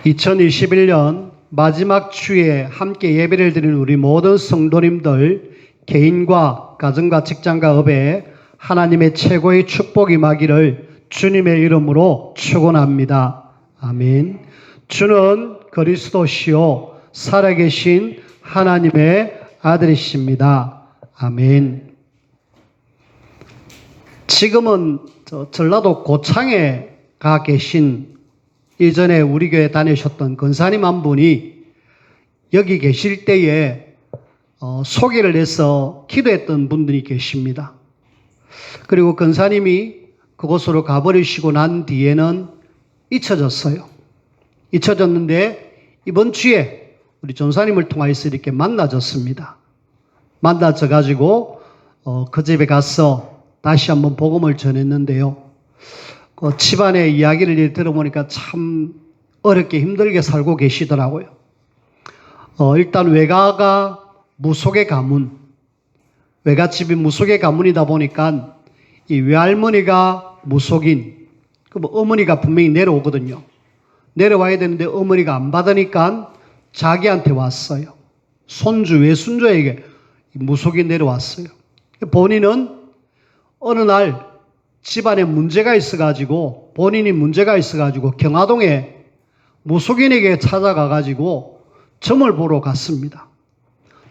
2021년 마지막 주에 함께 예배를 드리는 우리 모든 성도님들 개인과 가정과 직장과 업에 하나님의 최고의 축복이 임하기를 주님의 이름으로 축원합니다. 아멘. 주는 그리스도시요 살아계신 하나님의 아들이십니다. 아멘. 지금은 전라도 고창에 가 계신 이전에 우리 교회 다니셨던 권사님 한 분이 여기 계실 때에 소개를 해서 기도했던 분들이 계십니다. 그리고 권사님이 그곳으로 가버리시고 난 뒤에는 잊혀졌어요. 잊혀졌는데 이번 주에 우리 전사님을 통해서 이렇게 만나졌습니다. 만나져가지고 그 집에 가서 다시 한번 복음을 전했는데요. 집안의 이야기를 들어보니까 참 어렵게 힘들게 살고 계시더라고요. 일단 외가가 무속의 가문, 외갓집이 무속의 가문이다 보니까 이 외할머니가 무속인, 어머니가 분명히 내려오거든요. 내려와야 되는데 어머니가 안 받으니까 자기한테 왔어요. 손주, 외순조에게 무속이 내려왔어요. 본인은 어느 날 집안에 문제가 있어가지고, 본인이 문제가 있어가지고 경화동에 무속인에게 찾아가가지고 점을 보러 갔습니다.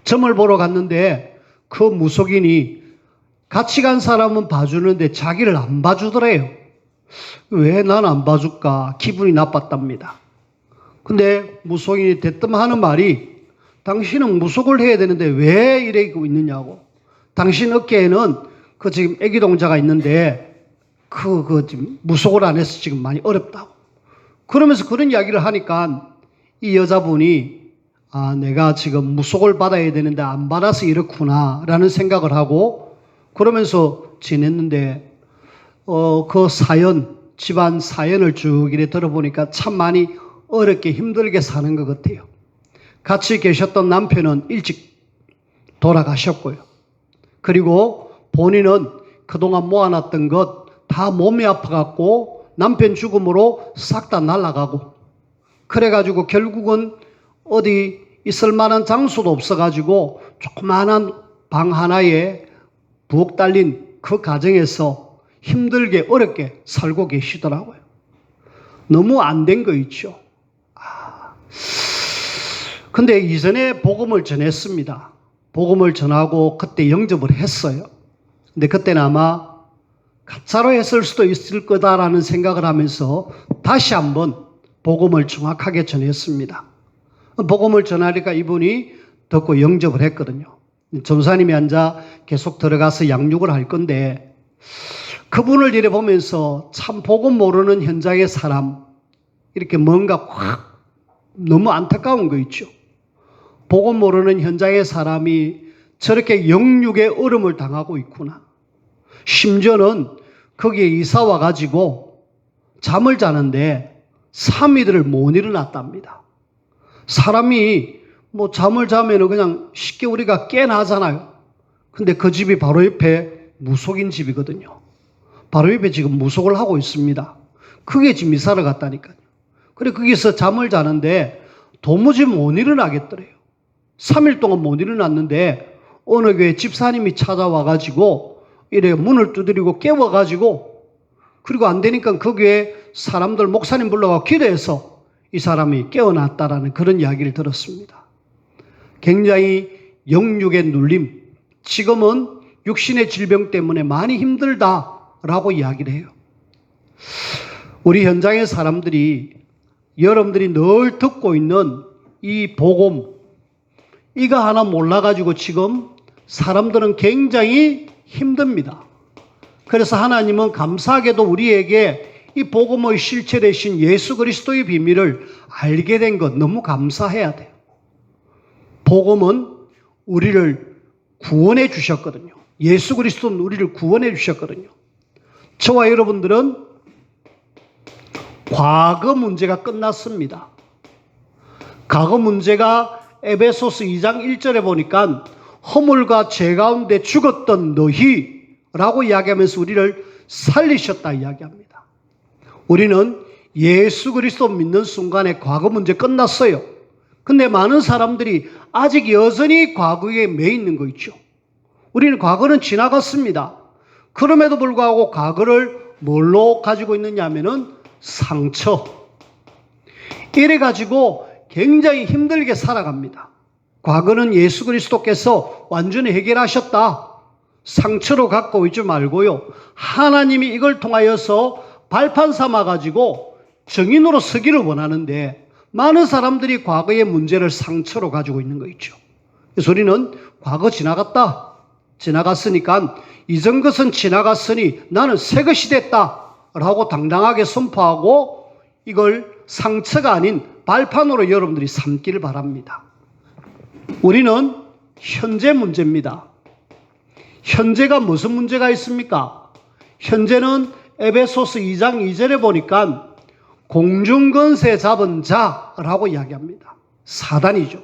점을 보러 갔는데 그 무속인이 같이 간 사람은 봐주는데 자기를 안 봐주더래요. 왜 난 안 봐줄까? 기분이 나빴답니다. 근데 무속인이 대뜸 하는 말이 당신은 무속을 해야 되는데 왜 이러고 있느냐고. 당신 어깨에는 지금 애기 동자가 있는데 지금 무속을 안 해서 지금 많이 어렵다고. 그러면서 그런 이야기를 하니까 이 여자분이 내가 지금 무속을 받아야 되는데 안 받아서 이렇구나 라는 생각을 하고 그러면서 지냈는데 그 사연, 집안 사연을 쭉 이래 들어보니까 참 많이 어렵게 힘들게 사는 것 같아요. 같이 계셨던 남편은 일찍 돌아가셨고요. 그리고 본인은 그동안 모아놨던 것 다 몸이 아파갖고 남편 죽음으로 싹 다 날아가고 그래가지고 결국은 어디 있을 만한 장소도 없어가지고 조그마한 방 하나에 부엌 달린 그 가정에서 힘들게 어렵게 살고 계시더라고요. 너무 안 된 거 있죠. 근데 이전에 복음을 전했습니다. 복음을 전하고 그때 영접을 했어요. 근데 그때는 아마 가짜로 했을 수도 있을 거다라는 생각을 하면서 다시 한번 복음을 정확하게 전했습니다. 복음을 전하니까 이분이 듣고 영접을 했거든요. 전사님이 앉아 계속 들어가서 양육을 할 건데 그분을 이래 보면서 참 복음 모르는 현장의 사람 이렇게 뭔가 확 너무 안타까운 거 있죠. 복음 모르는 현장의 사람이 저렇게 영육의 어려움을 당하고 있구나. 심지어는 거기에 이사 와가지고 잠을 자는데 3일을 못 일어났답니다. 사람이 잠을 자면 그냥 쉽게 우리가 깨나잖아요. 근데 그 집이 바로 옆에 무속인 집이거든요. 바로 옆에 지금 무속을 하고 있습니다. 그게 지금 이사를 갔다니까요. 그래 거기서 잠을 자는데 도무지 못 일어나겠더래요. 3일 동안 못 일어났는데 어느 교회 집사님이 찾아와가지고 이래 문을 두드리고 깨워가지고 그리고 안 되니까 그 교회 사람들 목사님 불러가 기도해서 이 사람이 깨어났다라는 그런 이야기를 들었습니다. 굉장히 영육의 눌림, 지금은 육신의 질병 때문에 많이 힘들다라고 이야기를 해요. 우리 현장의 사람들이 여러분들이 늘 듣고 있는 이 복음 이거 하나 몰라가지고 지금 사람들은 굉장히 힘듭니다. 그래서 하나님은 감사하게도 우리에게 이 복음의 실체 되신 예수 그리스도의 비밀을 알게 된 것 너무 감사해야 돼요. 복음은 우리를 구원해 주셨거든요. 예수 그리스도는 우리를 구원해 주셨거든요. 저와 여러분들은 과거 문제가 끝났습니다. 과거 문제가 에베소서 2장 1절에 보니까 허물과 죄 가운데 죽었던 너희라고 이야기하면서 우리를 살리셨다 이야기합니다. 우리는 예수 그리스도 믿는 순간에 과거 문제 끝났어요. 근데 많은 사람들이 아직 여전히 과거에 매 있는 거 있죠. 우리는 과거는 지나갔습니다. 그럼에도 불구하고 과거를 뭘로 가지고 있느냐 하면은 상처. 이래가지고 굉장히 힘들게 살아갑니다. 과거는 예수 그리스도께서 완전히 해결하셨다. 상처로 갖고 있지 말고요. 하나님이 이걸 통하여서 발판 삼아가지고 증인으로 서기를 원하는데 많은 사람들이 과거의 문제를 상처로 가지고 있는 거 있죠. 그래서 우리는 과거 지나갔다. 지나갔으니까 이전 것은 지나갔으니 나는 새 것이 됐다. 라고 당당하게 선포하고 이걸 상처가 아닌 발판으로 여러분들이 삼기를 바랍니다. 우리는 현재 문제입니다. 현재가 무슨 문제가 있습니까? 현재는 에베소서 2장 2절에 보니까 공중권세 잡은 자라고 이야기합니다. 사단이죠.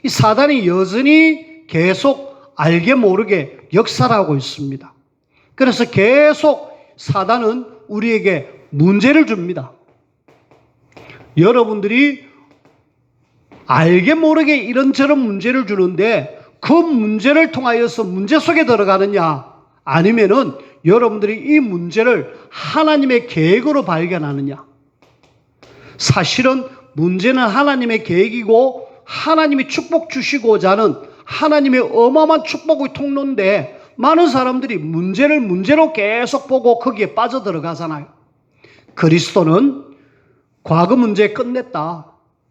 이 사단이 여전히 계속 알게 모르게 역사를 하고 있습니다. 그래서 계속 사단은 우리에게 문제를 줍니다. 여러분들이 알게 모르게 이런저런 문제를 주는데 그 문제를 통하여서 문제 속에 들어가느냐 아니면은 여러분들이 이 문제를 하나님의 계획으로 발견하느냐. 사실은 문제는 하나님의 계획이고 하나님이 축복 주시고자 하는 하나님의 어마어마한 축복의 통로인데 많은 사람들이 문제를 문제로 계속 보고 거기에 빠져들어가잖아요. 그리스도는 과거 문제 끝냈다.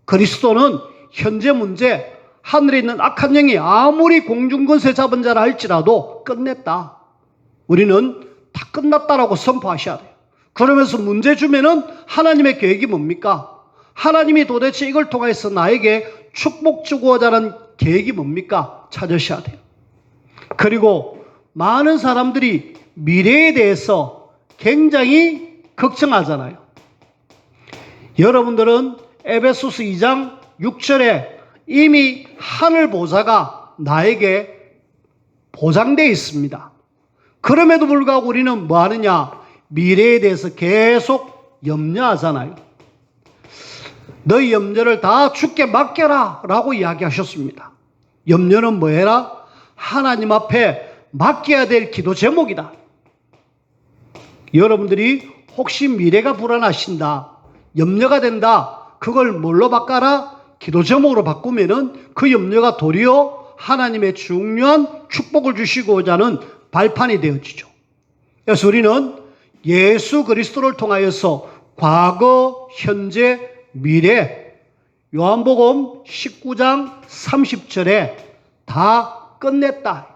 그리스도는 현재 문제, 하늘에 있는 악한 영이 아무리 공중권세 잡은 자라 할지라도 끝냈다. 우리는 다 끝났다라고 선포하셔야 돼요. 그러면서 문제 주면은 하나님의 계획이 뭡니까? 하나님이 도대체 이걸 통해서 나에게 축복 주고자 하는 계획이 뭡니까? 찾으셔야 돼요. 그리고 많은 사람들이 미래에 대해서 굉장히 걱정하잖아요. 여러분들은 에베소서 2장 6절에 이미 하늘 보좌가 나에게 보장되어 있습니다. 그럼에도 불구하고 우리는 뭐 하느냐? 미래에 대해서 계속 염려하잖아요. 너희 염려를 다 주께 맡겨라 라고 이야기하셨습니다. 염려는 뭐해라? 하나님 앞에 맡겨야 될 기도 제목이다. 여러분들이 혹시 미래가 불안하신다, 염려가 된다, 그걸 뭘로 바꿔라? 기도 제목으로 바꾸면은 그 염려가 도리어 하나님의 중요한 축복을 주시고자 하는 발판이 되어지죠. 그래서 우리는 예수 그리스도를 통하여서 과거, 현재, 미래, 요한복음 19장 30절에 다 끝냈다.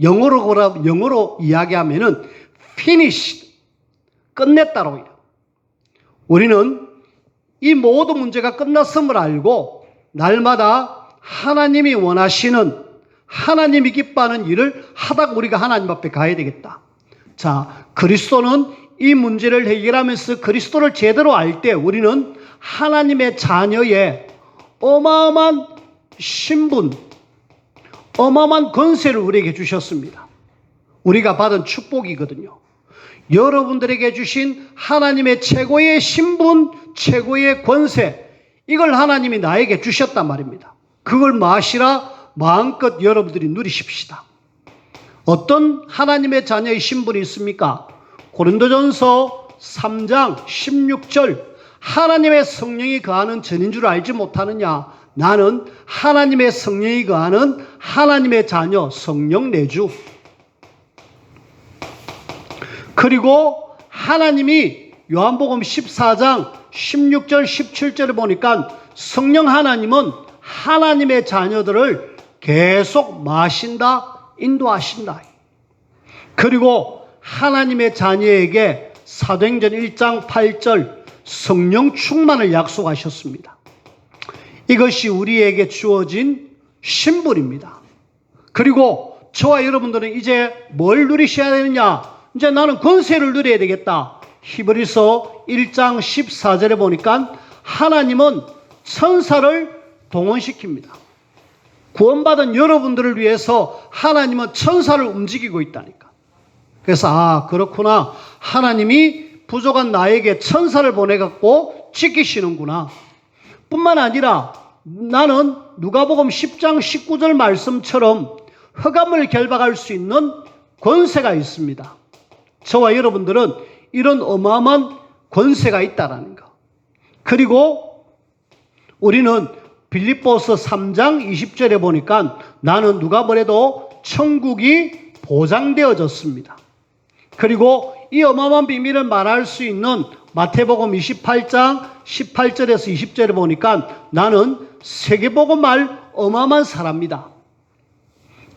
영어로 이야기하면은 finished, 끝냈다라고 해요. 우리는 이 모든 문제가 끝났음을 알고 날마다 하나님이 원하시는, 하나님이 기뻐하는 일을 하다가 우리가 하나님 앞에 가야 되겠다. 자, 그리스도는 이 문제를 해결하면서 그리스도를 제대로 알 때 우리는 하나님의 자녀의 어마어마한 신분, 어마어마한 권세를 우리에게 주셨습니다. 우리가 받은 축복이거든요. 여러분들에게 주신 하나님의 최고의 신분, 최고의 권세, 이걸 하나님이 나에게 주셨단 말입니다. 그걸 마시라 마음껏 여러분들이 누리십시다. 어떤 하나님의 자녀의 신분이 있습니까? 고린도전서 3장 16절, 하나님의 성령이 거하는 전인 줄 알지 못하느냐? 나는 하나님의 성령이 거하는 하나님의 자녀, 성령 내주. 그리고 하나님이 요한복음 14장 16절 17절에 보니까 성령 하나님은 하나님의 자녀들을 계속 마신다, 인도하신다. 그리고 하나님의 자녀에게 사도행전 1장 8절 성령 충만을 약속하셨습니다. 이것이 우리에게 주어진 신분입니다. 그리고 저와 여러분들은 이제 뭘 누리셔야 되느냐? 이제 나는 권세를 누려야 되겠다. 히브리서 1장 14절에 보니까 하나님은 천사를 동원시킵니다. 구원받은 여러분들을 위해서 하나님은 천사를 움직이고 있다니까. 그래서 그렇구나. 하나님이 부족한 나에게 천사를 보내갖고 지키시는구나. 뿐만 아니라 나는 누가복음 10장 19절 말씀처럼 흑암을 결박할 수 있는 권세가 있습니다. 저와 여러분들은 이런 어마어마한 권세가 있다라는 거. 그리고 우리는 빌립보서 3장 20절에 보니까 나는 누가 뭐래도 천국이 보장되어졌습니다. 그리고 이 어마어마한 비밀을 말할 수 있는 마태복음 28장 18절에서 20절에 보니까 나는 세계복음할 어마어마한 사람이다.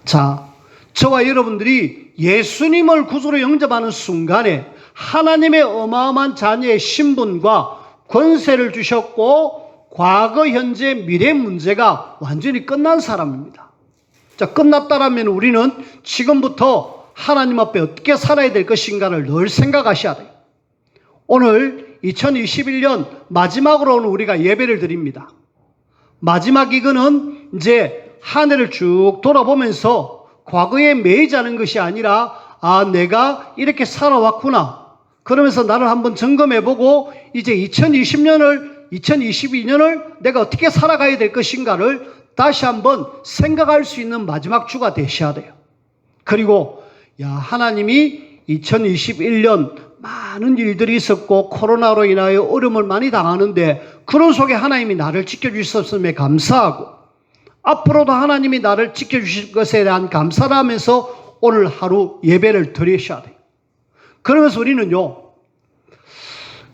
자, 저와 여러분들이 예수님을 구주로 영접하는 순간에 하나님의 어마어마한 자녀의 신분과 권세를 주셨고 과거, 현재, 미래 문제가 완전히 끝난 사람입니다. 자, 끝났다라면 우리는 지금부터 하나님 앞에 어떻게 살아야 될 것인가를 늘 생각하셔야 돼요. 오늘 2021년 마지막으로 오늘 우리가 예배를 드립니다. 마지막 이거는 이제 한 해를 쭉 돌아보면서 과거에 매이지 않은 것이 아니라 내가 이렇게 살아왔구나. 그러면서 나를 한번 점검해보고 이제 2022년을 내가 어떻게 살아가야 될 것인가를 다시 한번 생각할 수 있는 마지막 주가 되셔야 돼요. 그리고 하나님이 2021년 많은 일들이 있었고 코로나로 인하여 어려움을 많이 당하는데 그런 속에 하나님이 나를 지켜주셨음에 감사하고 앞으로도 하나님이 나를 지켜주실 것에 대한 감사를 하면서 오늘 하루 예배를 드리셔야 돼요. 그러면서 우리는요,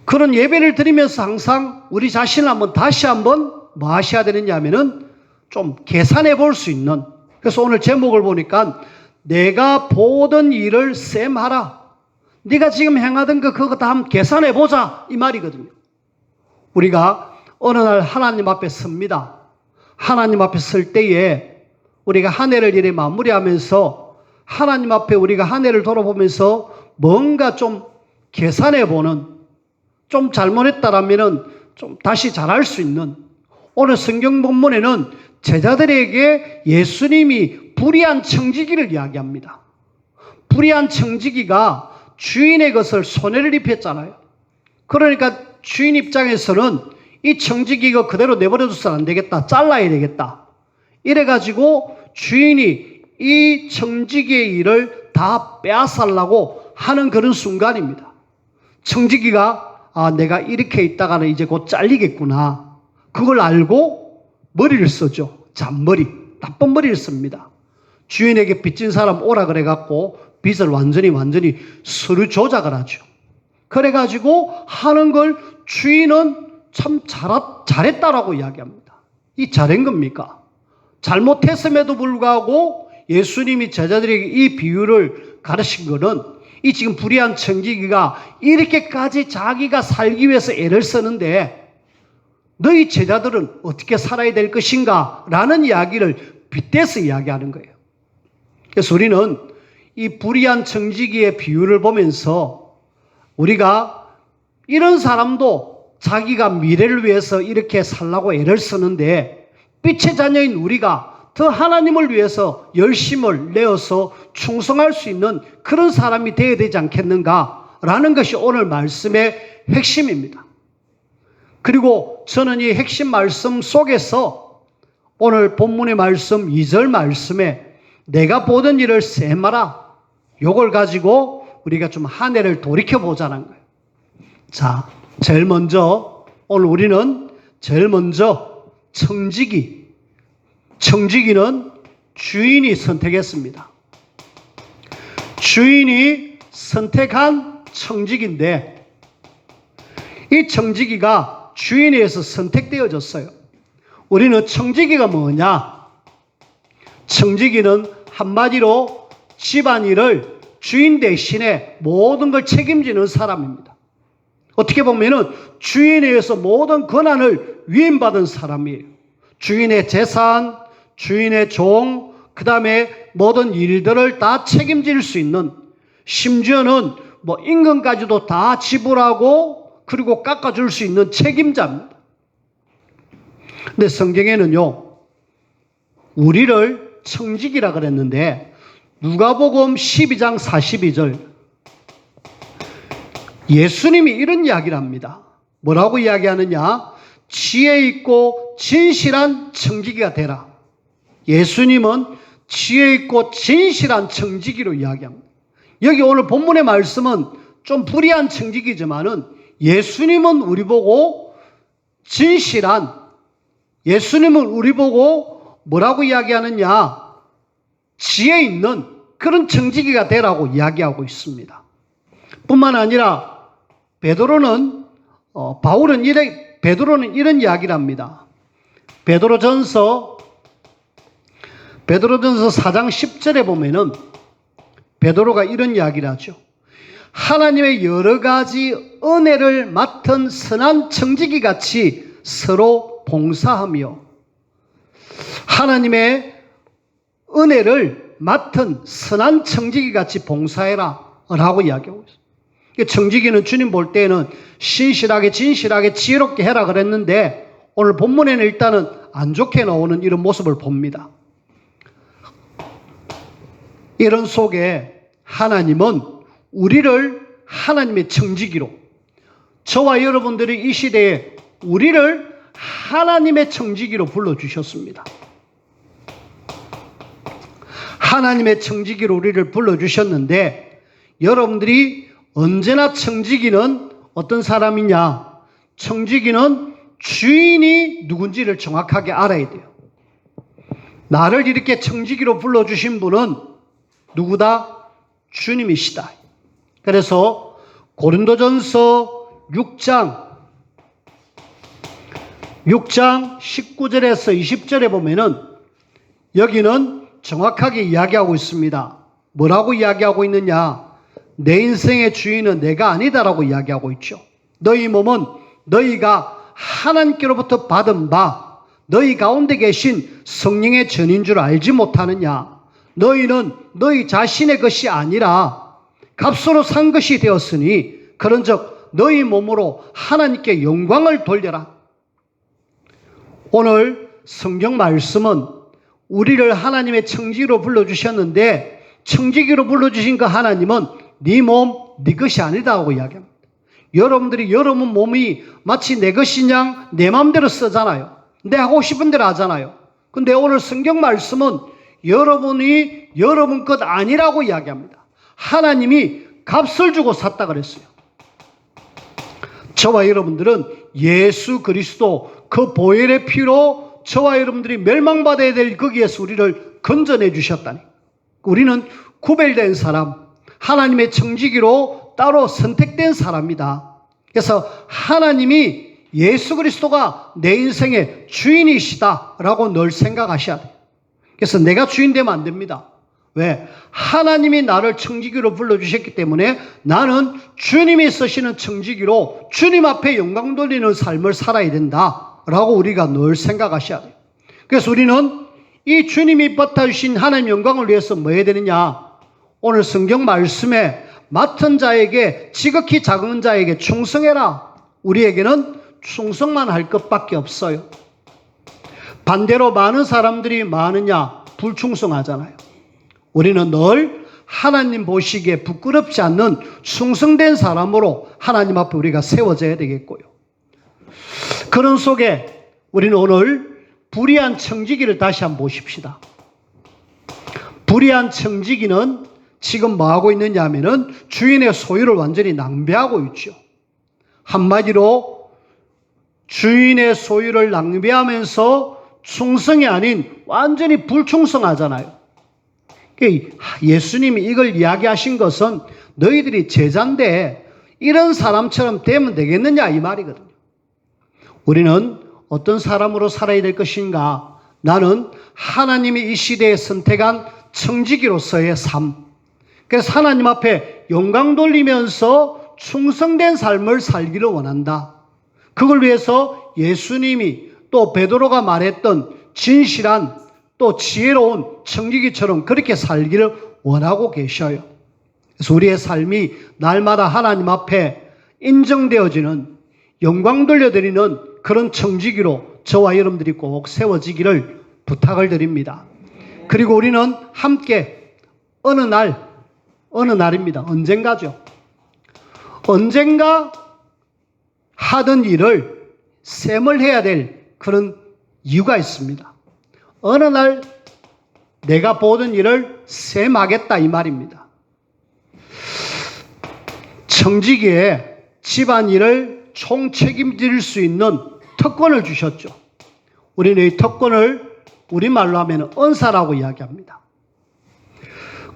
그런 예배를 드리면서 항상 우리 자신을 다시 한번 뭐 하셔야 되느냐 하면은 좀 계산해 볼 수 있는, 그래서 오늘 제목을 보니까 내가 보던 일을 셈하라. 네가 지금 행하던 그거 다 한번 계산해 보자 이 말이거든요. 우리가 어느 날 하나님 앞에 섭니다. 하나님 앞에 설 때에 우리가 한 해를 이렇게 마무리하면서 하나님 앞에 우리가 한 해를 돌아보면서 뭔가 좀 계산해 보는, 좀 잘못했다라면은 좀 다시 잘할 수 있는, 오늘 성경 본문에는 제자들에게 예수님이 불의한 청지기를 이야기합니다. 불의한 청지기가 주인의 것을 손해를 입혔잖아요. 그러니까 주인 입장에서는 이 청지기가 그대로 내버려둬서는 안 되겠다. 잘라야 되겠다. 이래가지고 주인이 이 청지기의 일을 다 빼앗으려고 하는 그런 순간입니다. 청지기가 내가 이렇게 있다가는 이제 곧 잘리겠구나. 그걸 알고 머리를 쓰죠. 잔머리, 나쁜 머리를 씁니다. 주인에게 빚진 사람 오라 그래갖고 빚을 완전히 서류 조작을 하죠. 그래가지고 하는 걸 주인은 참 잘했다라고 이야기합니다. 이 잘한 겁니까? 잘못했음에도 불구하고 예수님이 제자들에게 이 비유를 가르친 거는 이 지금 불의한 청지기가 이렇게까지 자기가 살기 위해서 애를 쓰는데 너희 제자들은 어떻게 살아야 될 것인가? 라는 이야기를 빗대서 이야기하는 거예요. 그래서 우리는 이 불의한 청지기의 비유를 보면서 우리가 이런 사람도 자기가 미래를 위해서 이렇게 살라고 애를 쓰는데 빛의 자녀인 우리가 더 하나님을 위해서 열심을 내어서 충성할 수 있는 그런 사람이 되어야 되지 않겠는가라는 것이 오늘 말씀의 핵심입니다. 그리고 저는 이 핵심 말씀 속에서 오늘 본문의 말씀 2절 말씀에 내가 보던 일을 셈하라, 요걸 가지고 우리가 좀 한 해를 돌이켜보자는 거예요. 자, 제일 먼저 오늘 우리는 제일 먼저 청지기는 주인이 선택했습니다. 주인이 선택한 청지기인데 이 청지기가 주인에 의해서 선택되어졌어요. 우리는 청지기가 뭐냐? 청지기는 한마디로 집안일을 주인 대신에 모든 걸 책임지는 사람입니다. 어떻게 보면은 주인에 의해서 모든 권한을 위임받은 사람이에요. 주인의 재산, 주인의 종, 그 다음에 모든 일들을 다 책임질 수 있는, 심지어는 임금까지도 다 지불하고 그리고 깎아줄 수 있는 책임자입니다. 근데 성경에는요, 우리를 청지기라 그랬는데 누가복음 12장 42절, 예수님이 이런 이야기를 합니다. 뭐라고 이야기하느냐? 지혜 있고 진실한 청지기가 되라. 예수님은 지혜 있고 진실한 청지기로 이야기합니다. 여기 오늘 본문의 말씀은 좀 불이한 청지기지만은 예수님은 우리 보고 진실한, 예수님은 우리 보고 뭐라고 이야기하느냐? 지혜 있는 그런 청지기가 되라고 이야기하고 있습니다. 뿐만 아니라 바울은 베드로는 이런 이야기를 합니다. 베드로전서 4장 10절에 보면은 베드로가 이런 이야기를 하죠. 하나님의 여러 가지 은혜를 맡은 선한 청지기 같이 서로 봉사하며, 하나님의 은혜를 맡은 선한 청지기 같이 봉사해라 라고 이야기하고 있어요. 청지기는 주님 볼 때에는 신실하게 진실하게 지혜롭게 해라 그랬는데 오늘 본문에는 일단은 안 좋게 나오는 이런 모습을 봅니다. 이런 속에 하나님은 우리를 하나님의 청지기로, 저와 여러분들이 이 시대에 우리를 하나님의 청지기로 불러주셨습니다. 하나님의 청지기로 우리를 불러주셨는데 여러분들이 언제나 청지기는 어떤 사람이냐? 청지기는 주인이 누군지를 정확하게 알아야 돼요. 나를 이렇게 청지기로 불러주신 분은 누구다? 주님이시다. 그래서 고린도전서 6장 19절에서 20절에 보면은 여기는 정확하게 이야기하고 있습니다. 뭐라고 이야기하고 있느냐? 내 인생의 주인은 내가 아니다라고 이야기하고 있죠. 너희 몸은 너희가 하나님께로부터 받은 바 너희 가운데 계신 성령의 전인 줄 알지 못하느냐? 너희는 너희 자신의 것이 아니라 값으로 산 것이 되었으니 그런즉 너희 몸으로 하나님께 영광을 돌려라. 오늘 성경 말씀은 우리를 하나님의 청지기로 불러주셨는데 청지기로 불러주신 그 하나님은 네 몸, 네 것이 아니다고 이야기합니다. 여러분들이 여러분 몸이 마치 내 것이냐 내 마음대로 쓰잖아요. 내 하고 싶은 대로 하잖아요. 근데 오늘 성경 말씀은 여러분이 여러분 것 아니라고 이야기합니다. 하나님이 값을 주고 샀다 그랬어요. 저와 여러분들은 예수 그리스도 그 보혈의 피로 저와 여러분들이 멸망받아야 될 거기에서 우리를 건져내 주셨다니. 우리는 구별된 사람, 하나님의 청지기로 따로 선택된 사람이다. 그래서 하나님이 예수 그리스도가 내 인생의 주인이시다라고 늘 생각하셔야 돼요. 그래서 내가 주인 되면 안 됩니다. 왜? 하나님이 나를 청지기로 불러주셨기 때문에 나는 주님이 쓰시는 청지기로 주님 앞에 영광 돌리는 삶을 살아야 된다라고 우리가 늘 생각하셔야 돼요. 그래서 우리는 이 주님이 맡아주신 하나님 영광을 위해서 뭐 해야 되느냐? 오늘 성경 말씀에 맡은 자에게 지극히 작은 자에게 충성해라. 우리에게는 충성만 할 것밖에 없어요. 반대로 많은 사람들이 많으냐? 불충성하잖아요. 우리는 늘 하나님 보시기에 부끄럽지 않는 충성된 사람으로 하나님 앞에 우리가 세워져야 되겠고요. 그런 속에 우리는 오늘 불의한 청지기를 다시 한번 보십시다. 불의한 청지기는 지금 뭐 하고 있느냐 하면은 주인의 소유를 완전히 낭비하고 있죠. 한마디로 주인의 소유를 낭비하면서 충성이 아닌 완전히 불충성하잖아요. 예수님이 이걸 이야기하신 것은 너희들이 제자인데 이런 사람처럼 되면 되겠느냐 이 말이거든요. 우리는 어떤 사람으로 살아야 될 것인가? 나는 하나님이 이 시대에 선택한 청지기로서의 삶. 그래서 하나님 앞에 영광 돌리면서 충성된 삶을 살기를 원한다. 그걸 위해서 예수님이 또 베드로가 말했던 진실한 또 지혜로운 청지기처럼 그렇게 살기를 원하고 계셔요. 그래서 우리의 삶이 날마다 하나님 앞에 인정되어지는 영광 돌려드리는 그런 청지기로 저와 여러분들이 꼭 세워지기를 부탁을 드립니다. 그리고 우리는 함께 어느 날입니다. 언젠가죠. 언젠가 하던 일을 셈을 해야 될 그런 이유가 있습니다. 어느 날 내가 보던 일을 셈하겠다 이 말입니다. 청지기에 집안일을 총책임질 수 있는 특권을 주셨죠. 우리는 이 특권을 우리말로 하면 은사라고 이야기합니다.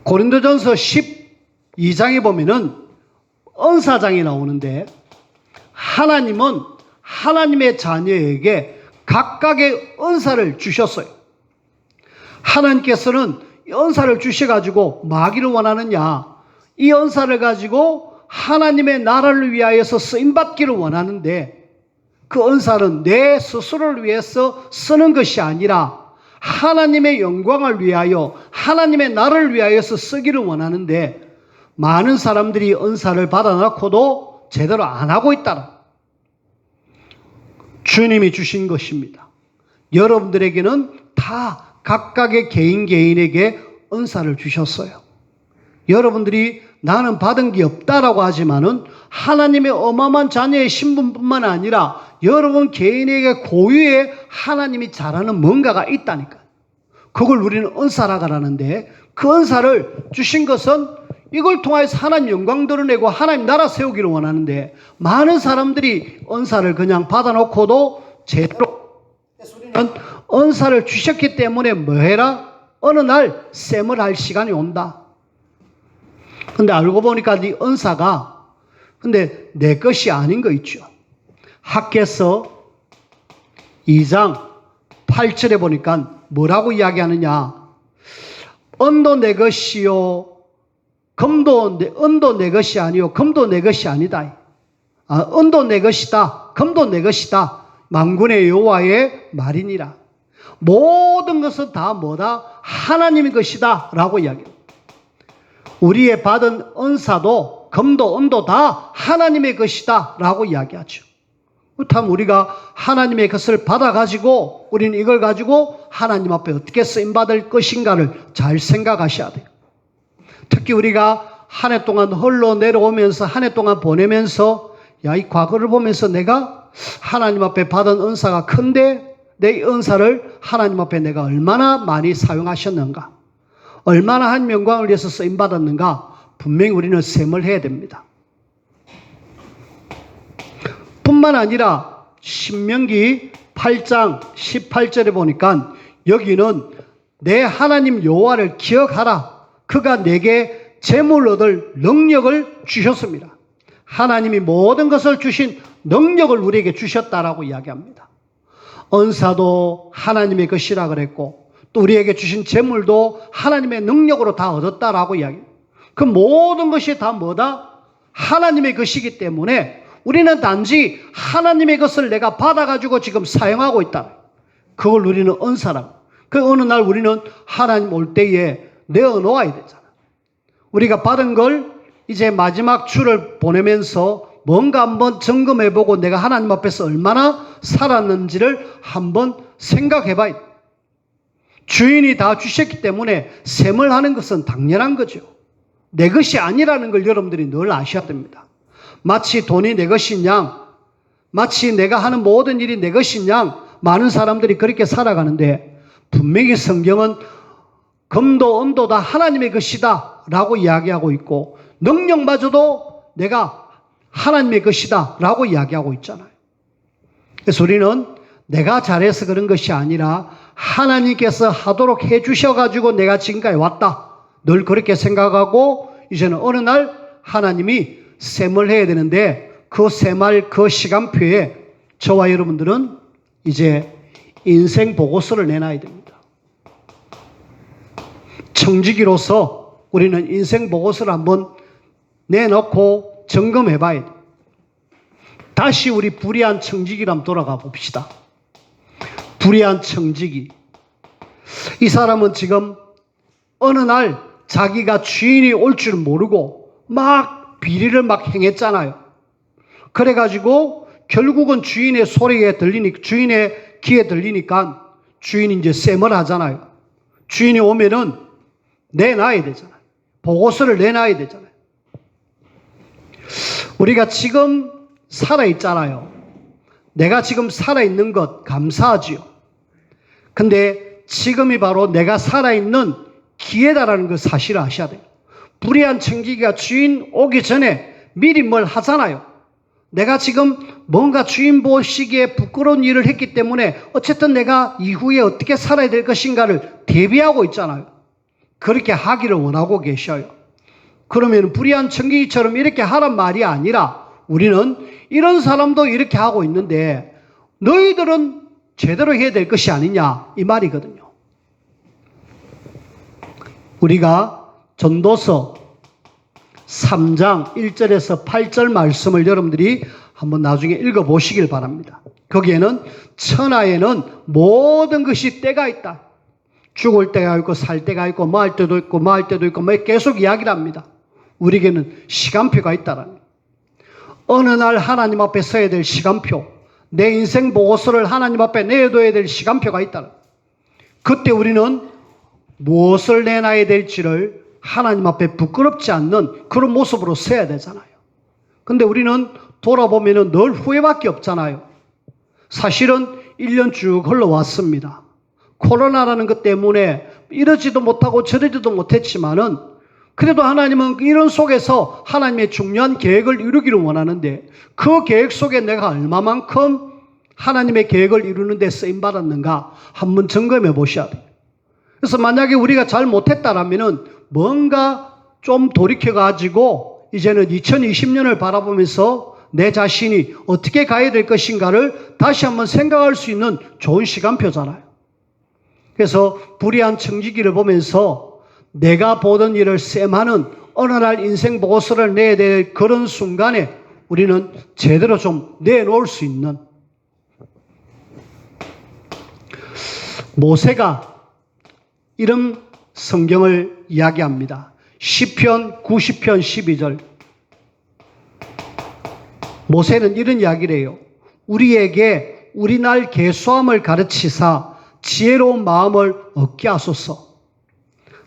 고린도전서 12장에 보면은 은사장이 나오는데 하나님은 하나님의 자녀에게 각각의 은사를 주셨어요. 하나님께서는 은사를 주셔가지고 마귀를 원하느냐? 이 은사를 가지고 하나님의 나라를 위하여서 쓰임받기를 원하는데 그 은사는 내 스스로를 위해서 쓰는 것이 아니라 하나님의 영광을 위하여 하나님의 나라를 위하여서 쓰기를 원하는데 많은 사람들이 은사를 받아놓고도 제대로 안 하고 있다. 주님이 주신 것입니다. 여러분들에게는 다 각각의 개인에게 은사를 주셨어요. 여러분들이 나는 받은 게 없다라고 하지만은 하나님의 어마어마한 자녀의 신분뿐만 아니라 여러분 개인에게 고유의 하나님이 잘하는 뭔가가 있다니까. 그걸 우리는 은사라고 하는데 그 은사를 주신 것은 이걸 통해서 하나님 영광 드러내고 하나님 나라 세우기를 원하는데 많은 사람들이 은사를 그냥 받아놓고도 제대로 우리는 은사를 주셨기 때문에 뭐 해라? 어느 날 셈을 할 시간이 온다. 근데 알고 보니까 이 은사가 근데 내 것이 아닌 거 있죠. 학개서 2장 8절에 보니까 뭐라고 이야기하느냐. 은도 내 것이요. 은도 내 것이 아니요. 금도 내 것이 아니다. 은도 내 것이다. 금도 내 것이다. 만군의 여호와의 말이니라. 모든 것은 다 뭐다? 하나님의 것이다. 라고 이야기합니다. 우리의 받은 은사도 금도 은도 다 하나님의 것이다. 라고 이야기하죠. 그렇다면 우리가 하나님의 것을 받아가지고 우리는 이걸 가지고 하나님 앞에 어떻게 쓰임받을 것인가를 잘 생각하셔야 돼요. 특히 우리가 한 해 동안 흘러 내려오면서 한 해 동안 보내면서 이 과거를 보면서 내가 하나님 앞에 받은 은사가 큰데 내 은사를 하나님 앞에 내가 얼마나 많이 사용하셨는가, 얼마나 한 영광을 위해서 쓰임받았는가 분명히 우리는 셈을 해야 됩니다. 뿐만 아니라 신명기 8장 18절에 보니까 여기는 내 하나님 여호와를 기억하라. 그가 내게 재물 얻을 능력을 주셨습니다. 하나님이 모든 것을 주신 능력을 우리에게 주셨다라고 이야기합니다. 은사도 하나님의 것이라 그랬고 또 우리에게 주신 재물도 하나님의 능력으로 다 얻었다라고 이야기합니다. 그 모든 것이 다 뭐다? 하나님의 것이기 때문에 우리는 단지 하나님의 것을 내가 받아가지고 지금 사용하고 있다. 그걸 우리는 은사라고. 그 어느 날 우리는 하나님 올 때에 내어놓아야 되잖아. 우리가 받은 걸 이제 마지막 주를 보내면서 뭔가 한번 점검해보고 내가 하나님 앞에서 얼마나 살았는지를 한번 생각해봐야 돼. 주인이 다 주셨기 때문에 셈을 하는 것은 당연한 거죠. 내 것이 아니라는 걸 여러분들이 늘 아셔야 됩니다. 마치 돈이 내 것인 양, 마치 내가 하는 모든 일이 내 것인 양 많은 사람들이 그렇게 살아가는데 분명히 성경은 금도 은도 다 하나님의 것이다 라고 이야기하고 있고 능력마저도 내가 하나님의 것이다 라고 이야기하고 있잖아요. 그래서 우리는 내가 잘해서 그런 것이 아니라 하나님께서 하도록 해주셔가지고 내가 지금까지 왔다. 늘 그렇게 생각하고 이제는 어느 날 하나님이 셈을 해야 되는데 그 셈할 그 시간표에 저와 여러분들은 이제 인생 보고서를 내놔야 됩니다. 청지기로서 우리는 인생 보고서를 한번 내놓고 점검해 봐야 돼요. 다시 우리 불의한 청지기로 한번 돌아가 봅시다. 불의한 청지기. 이 사람은 지금 어느 날 자기가 주인이 올 줄 모르고 막 비리를 막 행했잖아요. 그래가지고 결국은 주인의 소리에 주인의 귀에 들리니까 주인이 이제 셈을 하잖아요. 주인이 오면은 내놔야 되잖아요. 보고서를 내놔야 되잖아요. 우리가 지금 살아있잖아요. 내가 지금 살아있는 것 감사하지요. 근데 지금이 바로 내가 살아있는 기회다라는 걸 사실을 아셔야 돼요. 불의한 청지기가 주인 오기 전에 미리 뭘 하잖아요. 내가 지금 뭔가 주인 보시기에 부끄러운 일을 했기 때문에 어쨌든 내가 이후에 어떻게 살아야 될 것인가를 대비하고 있잖아요. 그렇게 하기를 원하고 계셔요. 그러면 불의한 청지기처럼 이렇게 하란 말이 아니라 우리는 이런 사람도 이렇게 하고 있는데 너희들은 제대로 해야 될 것이 아니냐 이 말이거든요. 우리가 전도서 3장 1절에서 8절 말씀을 여러분들이 한번 나중에 읽어보시길 바랍니다. 거기에는 천하에는 모든 것이 때가 있다. 죽을 때가 있고 살 때가 있고 뭐 할 때도 있고 뭐 할 때도 있고 뭐 계속 이야기를 합니다. 우리에게는 시간표가 있다라는 거예요. 어느 날 하나님 앞에 서야 될 시간표, 내 인생 보고서를 하나님 앞에 내둬야 될 시간표가 있다는 거예요. 그때 우리는 무엇을 내놔야 될지를 하나님 앞에 부끄럽지 않는 그런 모습으로 서야 되잖아요. 근데 우리는 돌아보면 늘 후회밖에 없잖아요. 사실은 1년 쭉 흘러왔습니다. 코로나라는 것 때문에 이러지도 못하고 저러지도 못했지만은 그래도 하나님은 이런 속에서 하나님의 중요한 계획을 이루기를 원하는데 그 계획 속에 내가 얼마만큼 하나님의 계획을 이루는 데 쓰임받았는가 한번 점검해 보셔야 돼요. 그래서 만약에 우리가 잘 못했다라면은 뭔가 좀 돌이켜가지고 이제는 2020년을 바라보면서 내 자신이 어떻게 가야 될 것인가를 다시 한번 생각할 수 있는 좋은 시간표잖아요. 그래서 불의한 청지기를 보면서 내가 보던 일을 쌤하는 어느 날 인생 보고서를 내야 될 그런 순간에 우리는 제대로 좀 내놓을 수 있는 모세가 이런 성경을 이야기합니다. 시편 90편 12절 모세는 이런 이야기를 해요. 우리에게 우리 날 계수함을 가르치사 지혜로운 마음을 얻게 하소서.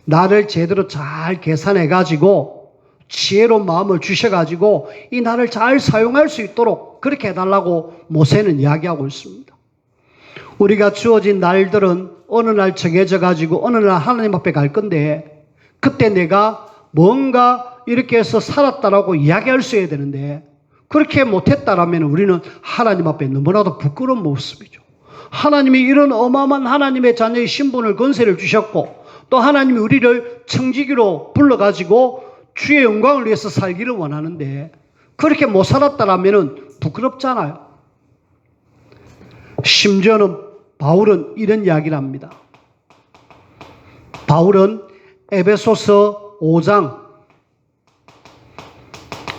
나를 제대로 잘 계산해가지고 지혜로운 마음을 주셔가지고 이 나를 잘 사용할 수 있도록 그렇게 해달라고 모세는 이야기하고 있습니다. 우리가 주어진 날들은 어느 날 정해져 가지고 어느 날 하나님 앞에 갈 건데 그때 내가 뭔가 이렇게 해서 살았다라고 이야기할 수 있어야 되는데 그렇게 못했다라면 우리는 하나님 앞에 너무나도 부끄러운 모습이죠. 하나님이 이런 어마어마한 하나님의 자녀의 신분을 권세를 주셨고 또 하나님이 우리를 청지기로 불러가지고 주의 영광을 위해서 살기를 원하는데 그렇게 못 살았다라면 부끄럽잖아요. 심지어는 바울은 이런 이야기를 합니다. 바울은 에베소서 5장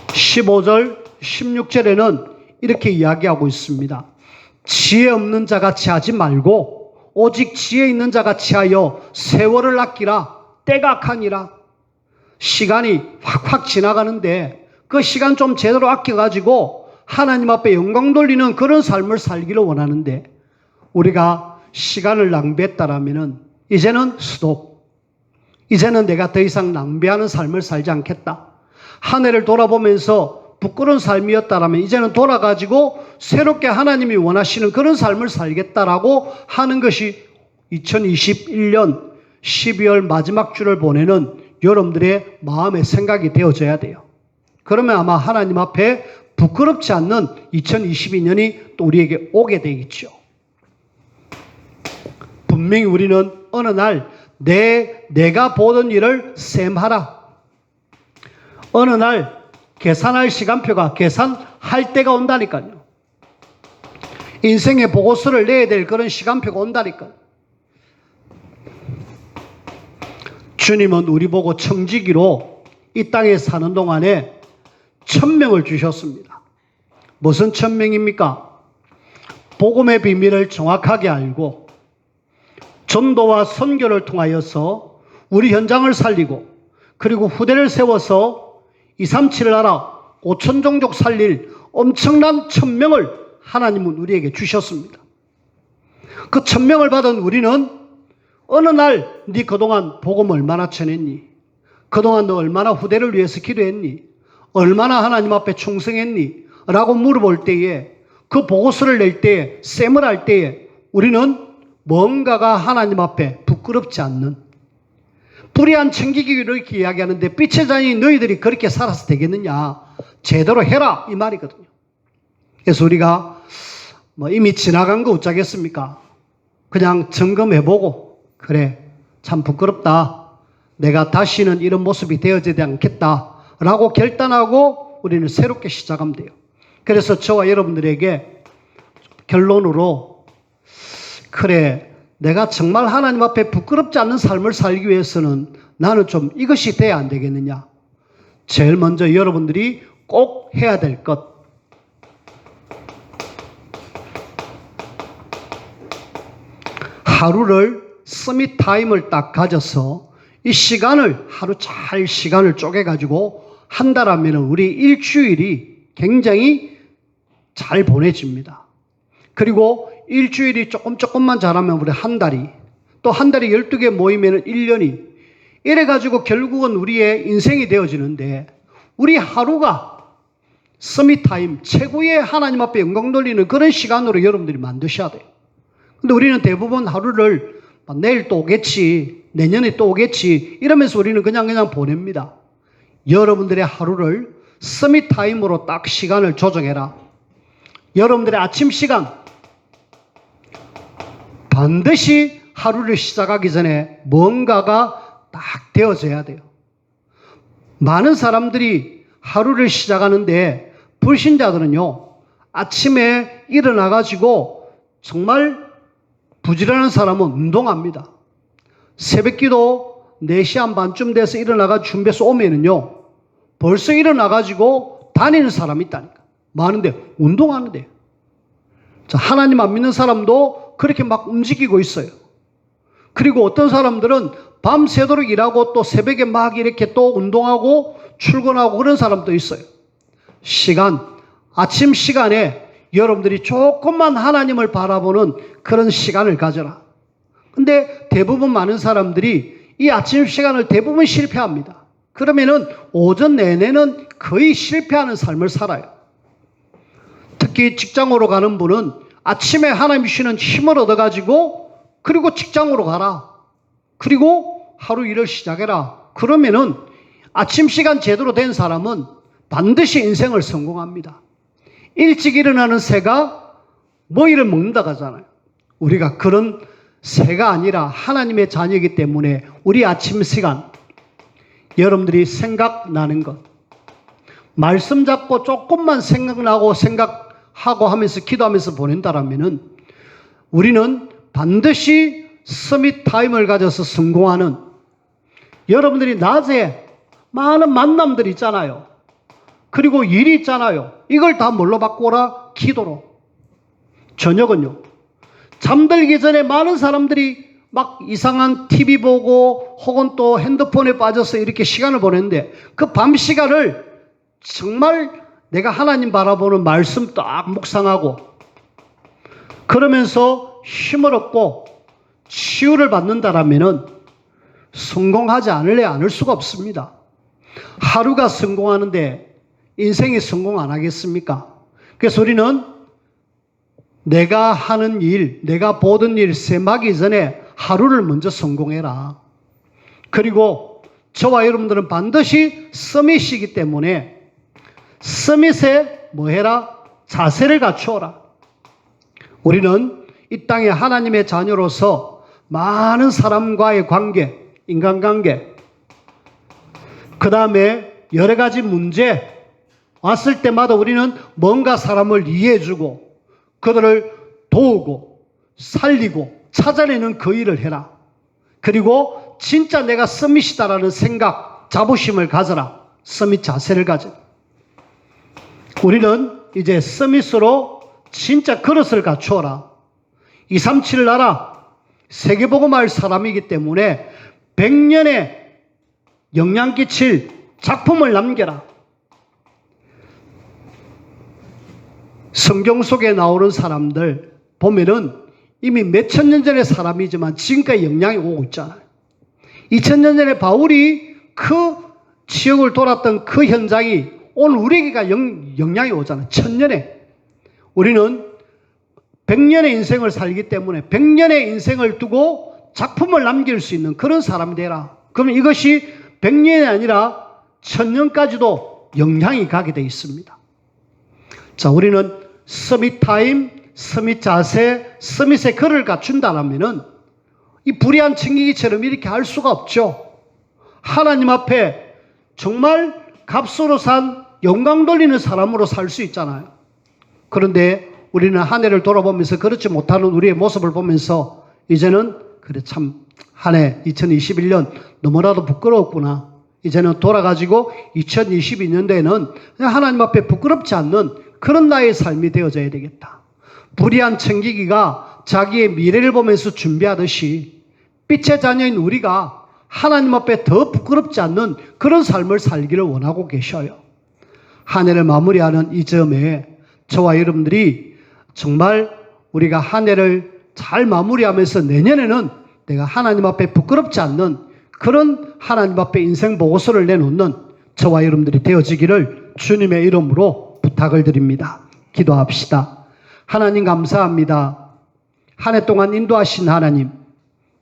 15절 16절에는 이렇게 이야기하고 있습니다. 지혜 없는 자같이 하지 말고 오직 지혜 있는 자같이 하여 세월을 아끼라. 때가 악하니라. 시간이 확확 지나가는데 그 시간 좀 제대로 아껴가지고 하나님 앞에 영광 돌리는 그런 삶을 살기를 원하는데 우리가 시간을 낭비했다라면 이제는 스톱. 이제는 내가 더 이상 낭비하는 삶을 살지 않겠다. 한 해를 돌아보면서 부끄러운 삶이었다라면 이제는 돌아가지고 새롭게 하나님이 원하시는 그런 삶을 살겠다라고 하는 것이 2021년 12월 마지막 주를 보내는 여러분들의 마음의 생각이 되어져야 돼요. 그러면 아마 하나님 앞에 부끄럽지 않는 2022년이 또 우리에게 오게 되겠죠. 분명히 우리는 어느 날 내가 보던 일을 셈하라. 어느 날 계산할 시간표가 계산할 때가 온다니까요. 인생의 보고서를 내야 될 그런 시간표가 온다니까요. 주님은 우리 보고 청지기로 이 땅에 사는 동안에 1000명을 주셨습니다. 무슨 1000명입니까? 복음의 비밀을 정확하게 알고 전도와 선교를 통하여서 우리 현장을 살리고 그리고 후대를 세워서 237 나라 5천 종족 살릴 엄청난 1000명을 하나님은 우리에게 주셨습니다. 그 1000명을 받은 우리는 어느 날 네 그동안 복음 얼마나 전했니? 그동안 너 얼마나 후대를 위해서 기도했니? 얼마나 하나님 앞에 충성했니? 라고 물어볼 때에 그 보고서를 낼 때에 셈을 할 때에 우리는 뭔가가 하나님 앞에 부끄럽지 않는 불의한 챙기기를 이렇게 이야기하는데 빛의 자녀인 너희들이 그렇게 살아서 되겠느냐? 제대로 해라 이 말이거든요. 그래서 우리가 이미 지나간 거 어쩌겠습니까? 그냥 점검해보고 그래 참 부끄럽다. 내가 다시는 이런 모습이 되어지지 않겠다 라고 결단하고 우리는 새롭게 시작하면 돼요. 그래서 저와 여러분들에게 결론으로 그래 내가 정말 하나님 앞에 부끄럽지 않는 삶을 살기 위해서는 나는 좀 이것이 돼야 안 되겠느냐. 제일 먼저 여러분들이 꼭 해야 될 것. 하루를 서밋 타임을 딱 가져서 이 시간을 하루 잘 시간을 쪼개가지고 한다라면 우리 일주일이 굉장히 잘 보내집니다. 그리고 일주일이 조금만 잘하면 우리 한 달이 또 한 달이 12개 모이면 1년이 이래가지고 결국은 우리의 인생이 되어지는데 우리 하루가 서밋 타임 최고의 하나님 앞에 영광 돌리는 그런 시간으로 여러분들이 만드셔야 돼요. 근데 우리는 대부분 하루를 내일 또 오겠지, 내년에 또 오겠지 이러면서 우리는 그냥 보냅니다. 여러분들의 하루를 서밋 타임으로 딱 시간을 조정해라. 여러분들의 아침 시간 반드시 하루를 시작하기 전에 뭔가가 딱 되어져야 돼요. 많은 사람들이 하루를 시작하는데 불신자들은요 아침에 일어나가지고 정말 부지런한 사람은 운동합니다. 새벽기도 4시 한 반쯤 돼서 일어나가 준비해서 오면은요 벌써 일어나가지고 다니는 사람이 있다니까. 많은데 운동하는데. 자, 하나님 안 믿는 사람도 그렇게 막 움직이고 있어요. 그리고 어떤 사람들은 밤새도록 일하고 또 새벽에 막 이렇게 또 운동하고 출근하고 그런 사람도 있어요. 아침 시간에 여러분들이 조금만 하나님을 바라보는 그런 시간을 가져라. 근데 대부분 많은 사람들이 이 아침 시간을 대부분 실패합니다. 그러면은 오전 내내는 거의 실패하는 삶을 살아요. 특히 직장으로 가는 분은 아침에 하나님 주시는 힘을 얻어가지고 그리고 직장으로 가라. 그리고 하루 일을 시작해라. 그러면은 아침 시간 제대로 된 사람은 반드시 인생을 성공합니다. 일찍 일어나는 새가 모이를 먹는다고 하잖아요. 우리가 그런 새가 아니라 하나님의 자녀이기 때문에 우리 아침 시간 여러분들이 생각나는 것 말씀 잡고 조금만 생각나고 생각하고 하면서 기도하면서 보낸다라면은 우리는 반드시 서밋 타임을 가져서 성공하는 여러분들이 낮에 많은 만남들이 있잖아요. 그리고 일이 있잖아요. 이걸 다 뭘로 바꾸라? 기도로. 저녁은요. 잠들기 전에 많은 사람들이 막 이상한 TV 보고 혹은 또 핸드폰에 빠져서 이렇게 시간을 보내는데 그 밤 시간을 정말 내가 하나님 바라보는 말씀 딱 묵상하고 그러면서 힘을 얻고 치유를 받는다라면은 성공하지 않을 수가 없습니다. 하루가 성공하는데 인생이 성공 안 하겠습니까? 그래서 우리는 내가 하는 일, 내가 보던 일 셈하기 전에 하루를 먼저 성공해라. 그리고 저와 여러분들은 반드시 서밋이기 때문에 서밋에 뭐 해라? 자세를 갖추어라. 우리는 이 땅에 하나님의 자녀로서 많은 사람과의 관계, 인간관계, 그 다음에 여러 가지 문제 왔을 때마다 우리는 뭔가 사람을 이해해주고 그들을 도우고 살리고 찾아내는 그 일을 해라. 그리고 진짜 내가 서밋이다라는 생각, 자부심을 가져라. 서밋 자세를 가져. 우리는 이제 서밋으로 진짜 그릇을 갖추어라. 237 나라 세계복음할 사람이기 때문에 100년의 영향 끼칠 작품을 남겨라. 성경 속에 나오는 사람들 보면은 이미 몇천 년 전의 사람이지만 지금까지 영향이 오고 있잖아요. 2000년 전에 바울이 그 지역을 돌았던 그 현장이 오늘 우리에게가 영향이 오잖아요. 1000년에. 우리는 100년의 인생을 살기 때문에 100년의 인생을 두고 작품을 남길 수 있는 그런 사람이 되라. 그러면 이것이 100년이 아니라 1000년까지도 영향이 가게 되어 있습니다. 자, 우리는 서밋 타임, 서밋 자세, 서밋의 글을 갖춘다면은 이 불의한 청기기처럼 이렇게 할 수가 없죠. 하나님 앞에 정말 값으로 산 영광 돌리는 사람으로 살 수 있잖아요. 그런데 우리는 한 해를 돌아보면서 그렇지 못하는 우리의 모습을 보면서 이제는 그래 참 한 해 2021년 너무나도 부끄러웠구나. 이제는 돌아가지고 2022년도에는 하나님 앞에 부끄럽지 않는 그런 나의 삶이 되어져야 되겠다. 불의한 청기기가 자기의 미래를 보면서 준비하듯이 빛의 자녀인 우리가 하나님 앞에 더 부끄럽지 않는 그런 삶을 살기를 원하고 계셔요. 한 해를 마무리하는 이 점에 저와 여러분들이 정말 우리가 한 해를 잘 마무리하면서 내년에는 내가 하나님 앞에 부끄럽지 않는 그런 하나님 앞에 인생 보고서를 내놓는 저와 여러분들이 되어지기를 주님의 이름으로 부탁을 드립니다. 기도합시다. 하나님 감사합니다. 한 해 동안 인도하신 하나님,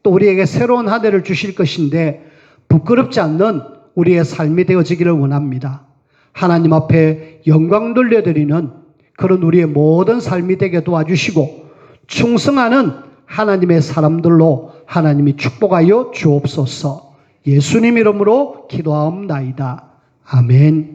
또 우리에게 새로운 한 해를 주실 것인데 부끄럽지 않는 우리의 삶이 되어지기를 원합니다. 하나님 앞에 영광 돌려드리는 그런 우리의 모든 삶이 되게 도와주시고 충성하는 하나님의 사람들로 하나님이 축복하여 주옵소서. 예수님 이름으로 기도하옵나이다. 아멘.